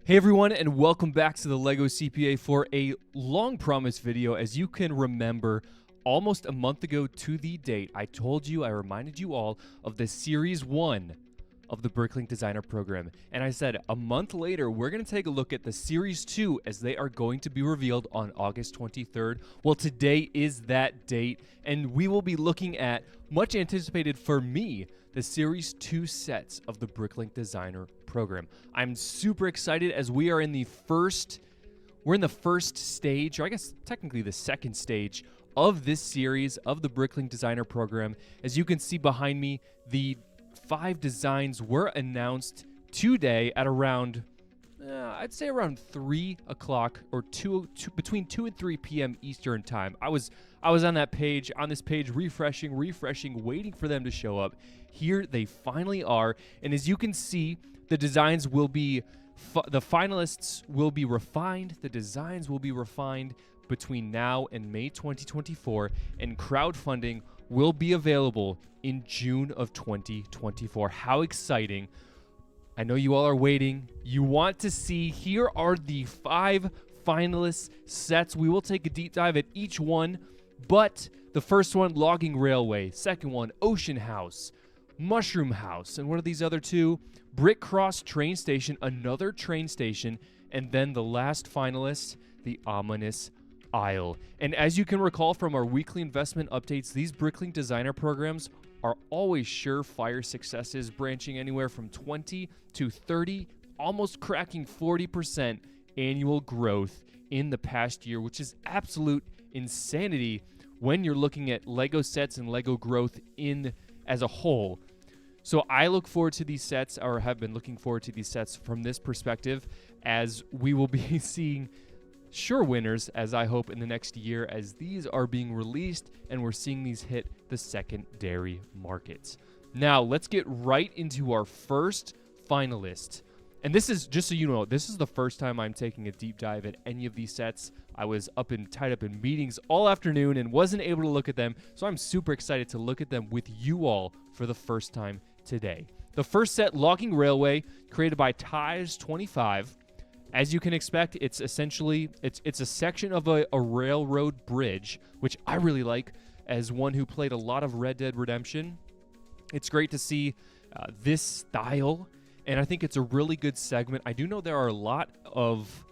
Hey everyone, and welcome back to the LEGO CPA for a long-promised video. As you can remember, almost a month ago to the date, I reminded you all of the Series 1 of the BRICKLINK Designer Program. And I said, a month later, we're going to take a look at the Series 2 as they are going to be revealed on August 23rd. Well, today is that date, and we will be looking at, much anticipated for me, the Series 2 sets of the BRICKLINK Designer Program. I'm super excited as we are in the first stage, or I guess technically the second stage of this series of the BRICKLINK Designer Program. As you can see behind me, the 5 designs were announced today at around, I'd say around 3 o'clock or between 2 and 3 p.m. Eastern time. I was on this page, refreshing, waiting for them to show up. Here they finally are, and as you can see, the designs will be, the finalists will be refined, the designs will be refined between now and May 2024, and crowdfunding will be available in June of 2024. How exciting. I know you all are waiting. You want to see, here are the 5 finalist sets. We will take a deep dive at each one, but the first one, Logging Railway. Second one, Ocean House, Mushroom House, and what are these other two? Brick Cross Train Station, another train station, and then the last finalist, the Ominous Isle. And as you can recall from our weekly investment updates, these BRICKLINK Designer programs are always surefire successes, branching anywhere from 20 to 30, almost cracking 40% annual growth in the past year, which is absolute insanity when you're looking at LEGO sets and LEGO growth as a whole. So I look forward to these sets, or have been looking forward to these sets from this perspective, as we will be seeing sure winners, as I hope, in the next year as these are being released and we're seeing these hit the secondary markets. Now, let's get right into our first finalist. And this is, just so you know, this is the first time I'm taking a deep dive at any of these sets. I was tied up in meetings all afternoon and wasn't able to look at them, so I'm super excited to look at them with you all for the first time today. The first set, Logging Railway, created by Ties25. As you can expect, it's essentially, it's a section of a railroad bridge, which I really like as one who played a lot of Red Dead Redemption. It's great to see this style, and I think it's a really good segment. I do know there are a lot of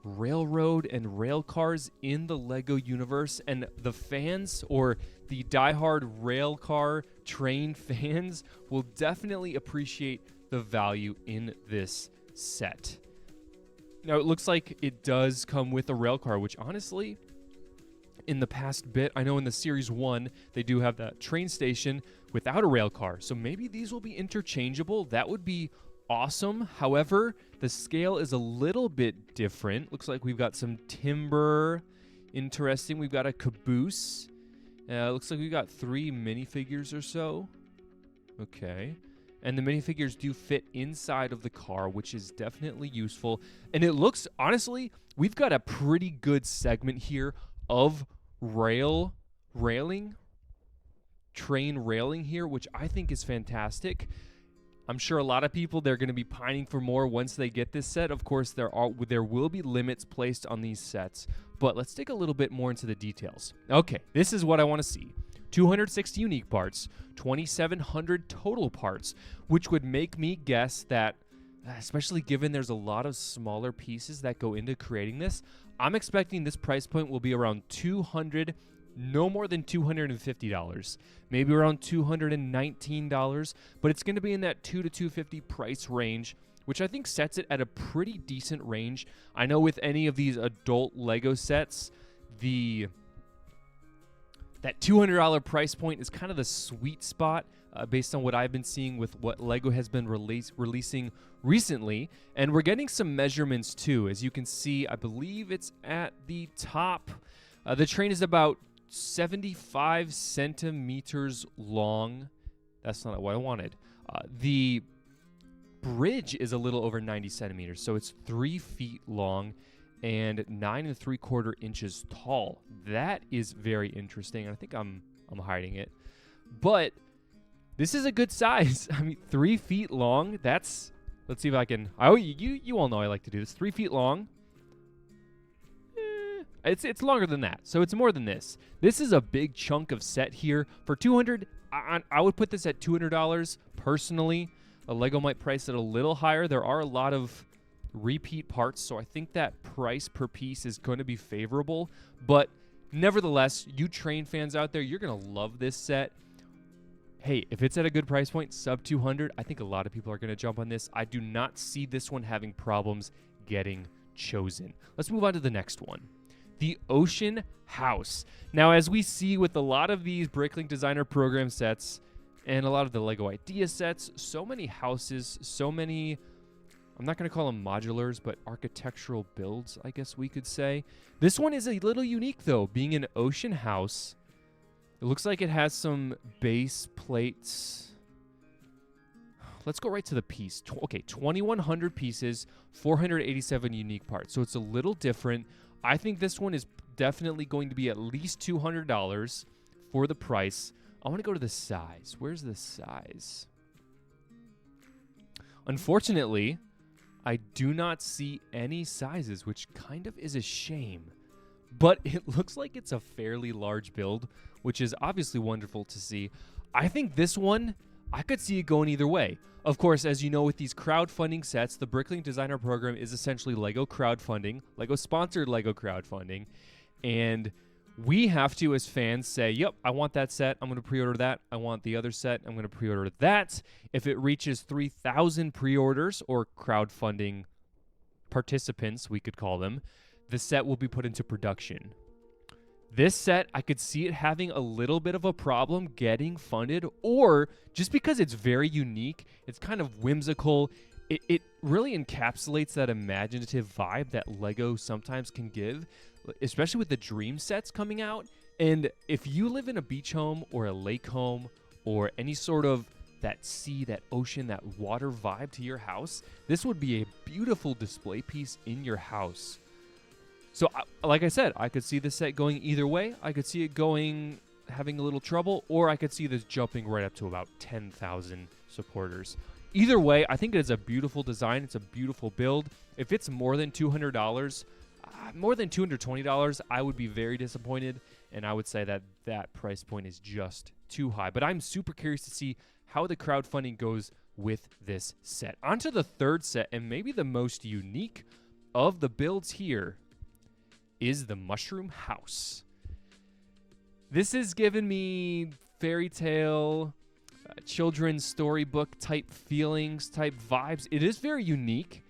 railroad and rail cars in the LEGO universe, and the fans, or the diehard rail car train fans, will definitely appreciate the value in this set. Now, it looks like it does come with a rail car, which honestly, in the past bit, I know in the Series 1, they do have that train station without a rail car. So maybe these will be interchangeable. That would be awesome. However, the scale is a little bit different. Looks like we've got some timber. Interesting. We've got a caboose. Looks like we've got 3 minifigures or so. Okay. And the minifigures do fit inside of the car, which is definitely useful. And it looks, honestly, we've got a pretty good segment here of train railing here, which I think is fantastic. I'm sure a lot of people, they're going to be pining for more once they get this set. Of course, there will be limits placed on these sets, but let's dig a little bit more into the details. Okay, this is what I want to see. 260 unique parts, 2,700 total parts, which would make me guess that, especially given there's a lot of smaller pieces that go into creating this, I'm expecting this price point will be around $200, no more than $250, maybe around $219, but it's going to be in that $200 to $250 price range, which I think sets it at a pretty decent range. I know with any of these adult LEGO sets, that $200 price point is kind of the sweet spot based on what I've been seeing with what LEGO has been releasing recently. And we're getting some measurements too. As you can see, I believe it's at the top. The train is about 75 centimeters long. That's not what I wanted. The bridge is a little over 90 centimeters, so it's 3 feet long and 9 3/4 inches tall. That is very interesting. I think I'm hiding it, but this is a good size. I mean, 3 feet long. That's Let's see if I can. Oh, you all know I like to do this. 3 feet long. It's longer than that, so it's more than this. This is a big chunk of set here. For $200, I would put this at $200 personally. A Lego might price it a little higher. There are a lot of repeat parts, so I think that price per piece is going to be favorable. But nevertheless, you train fans out there, you're going to love this set. Hey, if it's at a good price point, sub 200, I think a lot of people are going to jump on this. I do not see this one having problems getting chosen. Let's move on to the next one. The Ocean House. Now, as we see with a lot of these BRICKLINK designer program sets and a lot of the Lego idea sets, so many houses, so many, I'm not going to call them modulars, but architectural builds, I guess we could say. This one is a little unique, though, being an ocean house. It looks like it has some base plates. Let's go right to the piece. Okay, 2,100 pieces, 487 unique parts. So it's a little different. I think this one is definitely going to be at least $200 for the price. I want to go to the size. Where's the size? Unfortunately, I do not see any sizes, which kind of is a shame. But it looks like it's a fairly large build, which is obviously wonderful to see. I think this one, I could see it going either way. Of course, as you know, with these crowdfunding sets, the BRICKLINK Designer Program is essentially Lego crowdfunding, Lego-sponsored Lego crowdfunding, and we have to, as fans, say, yep, I want that set, I'm going to pre-order that, I want the other set, I'm going to pre-order that. If it reaches 3,000 pre-orders, or crowdfunding participants, we could call them, the set will be put into production. This set, I could see it having a little bit of a problem getting funded, or just because it's very unique, it's kind of whimsical, it really encapsulates that imaginative vibe that Lego sometimes can give, especially with the dream sets coming out. And if you live in a beach home or a lake home or any sort of that sea, that ocean, that water vibe to your house, this would be a beautiful display piece in your house. So, like I said, I could see this set going either way. I could see it going, having a little trouble, or I could see this jumping right up to about 10,000 supporters. Either way, I think it is a beautiful design. It's a beautiful build. If it's more than $200, more than $220, I would be very disappointed, and I would say that that price point is just too high. But I'm super curious to see how the crowdfunding goes with this set. On to the third set, and maybe the most unique of the builds here, is the Mushroom House. This has given me fairy tale, children's storybook type feelings, type vibes. It is very unique.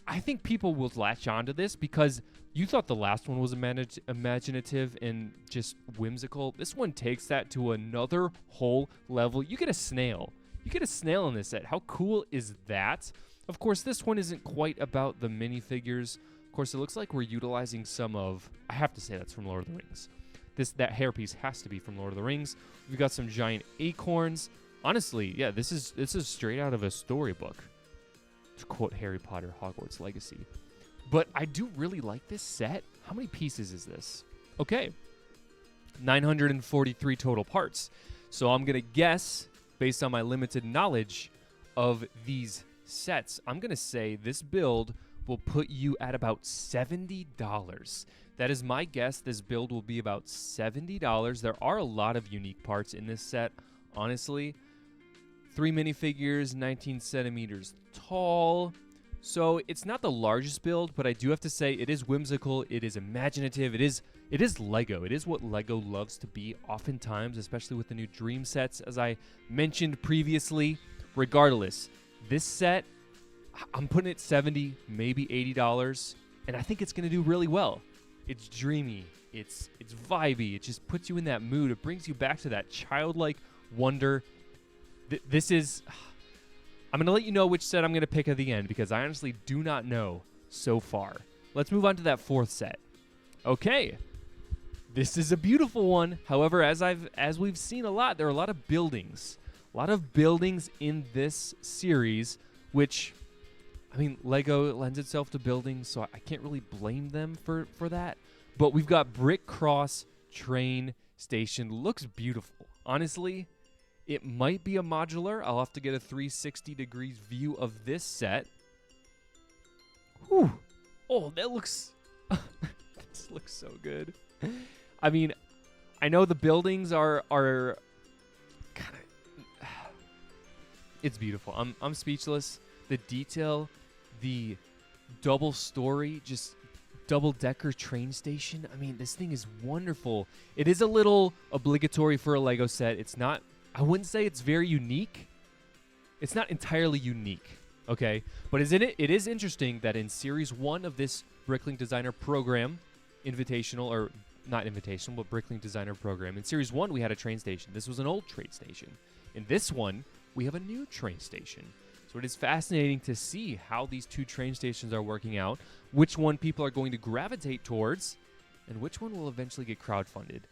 I think people will latch onto this because you thought the last one was imaginative and just whimsical. This one takes that to another whole level. You get a snail. You get a snail in this set. How cool is that? Of course, this one isn't quite about the minifigures. Of course, it looks like we're utilizing some of, I have to say that's from Lord of the Rings. That hairpiece has to be from Lord of the Rings. We've got some giant acorns. Honestly, yeah, this is straight out of a storybook, to quote Harry Potter Hogwarts Legacy. But I do really like this set. How many pieces is this? Okay, 943 total parts. So I'm going to guess, based on my limited knowledge of these sets, I'm going to say this build will put you at about $70. That is my guess. This build will be about $70. There are a lot of unique parts in this set, honestly. 3 minifigures, 19 centimeters tall. So it's not the largest build, but I do have to say it is whimsical, it is imaginative, it is Lego. It is what Lego loves to be oftentimes, especially with the new Dream sets, as I mentioned previously. Regardless, this set, I'm putting it $70, maybe $80, and I think it's going to do really well. It's dreamy, it's vibey, it just puts you in that mood. It brings you back to that childlike wonder. This is, I'm going to let you know which set I'm going to pick at the end because I honestly do not know so far. Let's move on to that fourth set. Okay, this is a beautiful one. However, as we've seen a lot, there are a lot of buildings in this series, which, I mean, Lego lends itself to buildings, so I can't really blame them for that. But we've got Brick Cross Train Station. Looks beautiful. Honestly, It might be a modular. I'll have to get a 360 degrees view of this set. Whew. Oh, that looks... this looks so good. I mean, I know the buildings are kind of... It's beautiful. I'm speechless. The detail, the double story, just double-decker train station. I mean, this thing is wonderful. It is a little obligatory for a Lego set. It's not... I wouldn't say it's very unique. It's not entirely unique, okay? But it is interesting that in Series 1 of this BRICKLINK Designer Program, invitational, or not invitational, but BRICKLINK Designer Program, in Series 1 we had a train station. This was an old train station. In this one, we have a new train station. So it is fascinating to see how these two train stations are working out, which one people are going to gravitate towards, and which one will eventually get crowdfunded.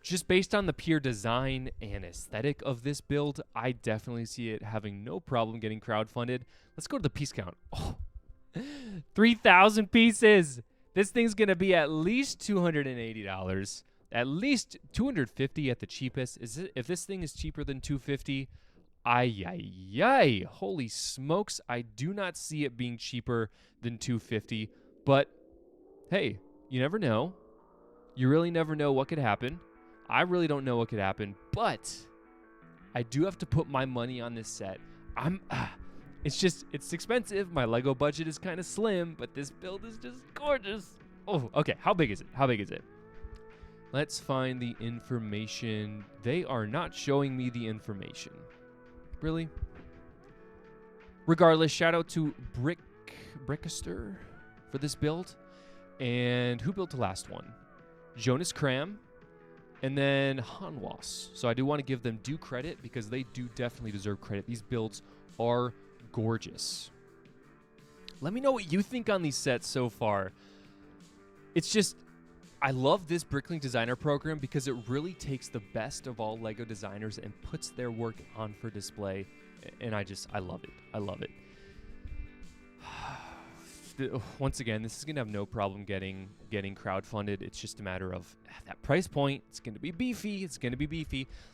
Just based on the pure design and aesthetic of this build, I definitely see it having no problem getting crowdfunded. Let's go to the piece count. Oh, 3,000 pieces. This thing's going to be at least $280. At least $250 at the cheapest. If this thing is cheaper than $250, ay. Holy smokes. I do not see it being cheaper than $250. But, hey, you never know. You really never know what could happen. I really don't know what could happen, but I do have to put my money on this set. It's expensive. My Lego budget is kind of slim, but this build is just gorgeous. Oh, okay. How big is it? Let's find the information. They are not showing me the information. Really? Regardless, shout out to Brickster for this build. And who built the last one? Jonas Cram. And then Hanwas. So I do want to give them due credit because they do definitely deserve credit. These builds are gorgeous. Let me know what you think on these sets so far. It's just, I love this BRICKLINK Designer Program because it really takes the best of all Lego designers and puts their work on for display. And I love it. I love it. Once again, this is going to have no problem getting crowdfunded. It's just a matter of that price point. It's going to be beefy.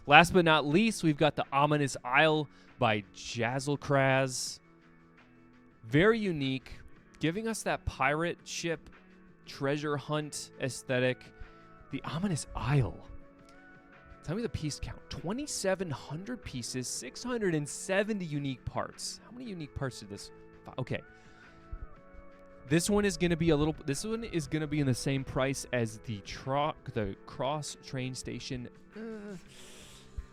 Last but not least, we've got the Ominous Isle by Jazzlecraz. Very unique, giving us that pirate ship treasure hunt aesthetic. The Ominous Isle. Tell me the piece count. 2,700 pieces, 670 unique parts. How many unique parts did this? Okay. This one is going to be in the same price as the Cross train station.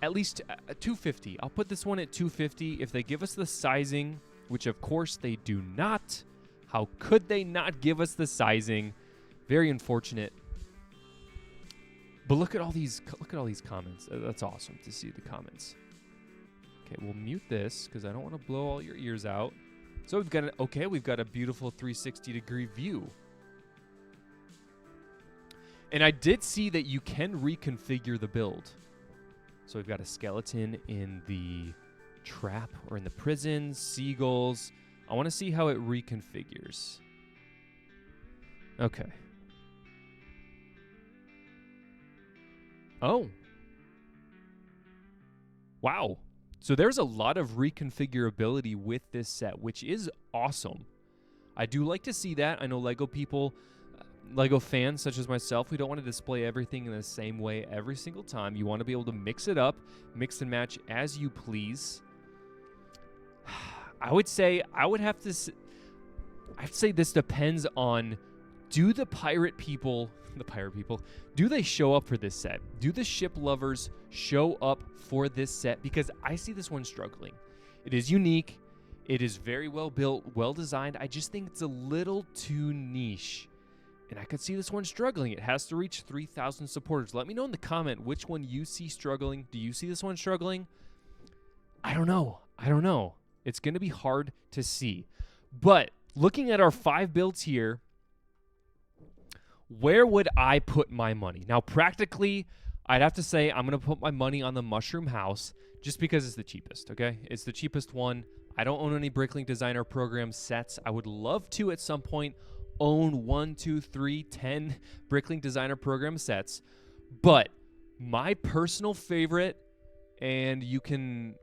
At least $250. I'll put this one at $250. If they give us the sizing, which of course they do not. How could they not give us the sizing? Very unfortunate. But look at all these comments. That's awesome to see the comments. Okay, we'll mute this because I don't want to blow all your ears out. So we've got a beautiful 360-degree view. And I did see that you can reconfigure the build. So we've got a skeleton in the trap or in the prison, seagulls. I want to see how it reconfigures. Okay. Oh. Wow. So there's a lot of reconfigurability with this set, which is awesome. I do like to see that. I know Lego people, Lego fans such as myself, we don't want to display everything in the same way every single time. You want to be able to mix it up, mix and match as you please. I'd say this depends on, do the pirate people, do they show up for this set? Do the ship lovers show up for this set? Because I see this one struggling. It is unique. It is very well built, well designed. I just think it's a little too niche. And I could see this one struggling. It has to reach 3,000 supporters. Let me know in the comment which one you see struggling. Do you see this one struggling? I don't know. It's going to be hard to see. But looking at our 5 builds here, where would I put my money? Now, practically, I'd have to say I'm going to put my money on the Mushroom House just because it's the cheapest, okay? It's the cheapest one. I don't own any BRICKLINK Designer Program sets. I would love to, at some point, own 1, 2, 3, 10 BRICKLINK Designer Program sets. But my personal favorite, and you can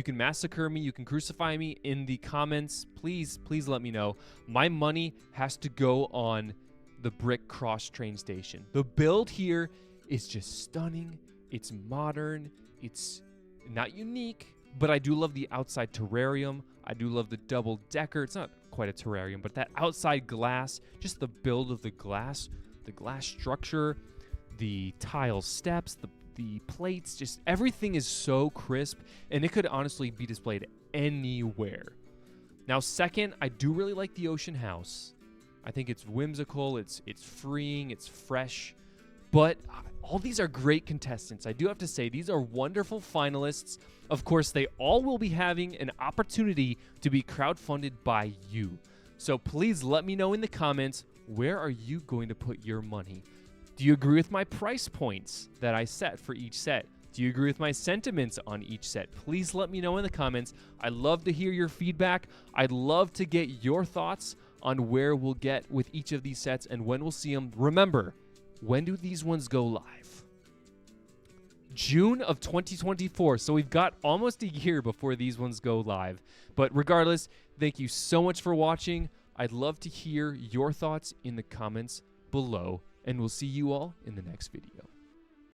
massacre me, you can crucify me in the comments. Please let me know. My money has to go on the brick cross train station. The build here is just stunning. It's modern. It's not unique, but I do love the outside terrarium. I do love the double decker. It's not quite a terrarium, but that outside glass, just the build of the glass structure, the tile steps, the plates, just everything is so crisp, and it could honestly be displayed anywhere. Now, second, I do really like the ocean house. I think it's whimsical, it's freeing, it's fresh, but all these are great contestants. I do have to say, these are wonderful finalists. Of course, they all will be having an opportunity to be crowdfunded by you. So please let me know in the comments, where are you going to put your money? Do you agree with my price points that I set for each set? Do you agree with my sentiments on each set? Please let me know in the comments. I'd love to hear your feedback. I'd love to get your thoughts on where we'll get with each of these sets and when we'll see them. Remember, when do these ones go live? June of 2024. So we've got almost a year before these ones go live. But regardless, thank you so much for watching. I'd love to hear your thoughts in the comments below, and we'll see you all in the next video.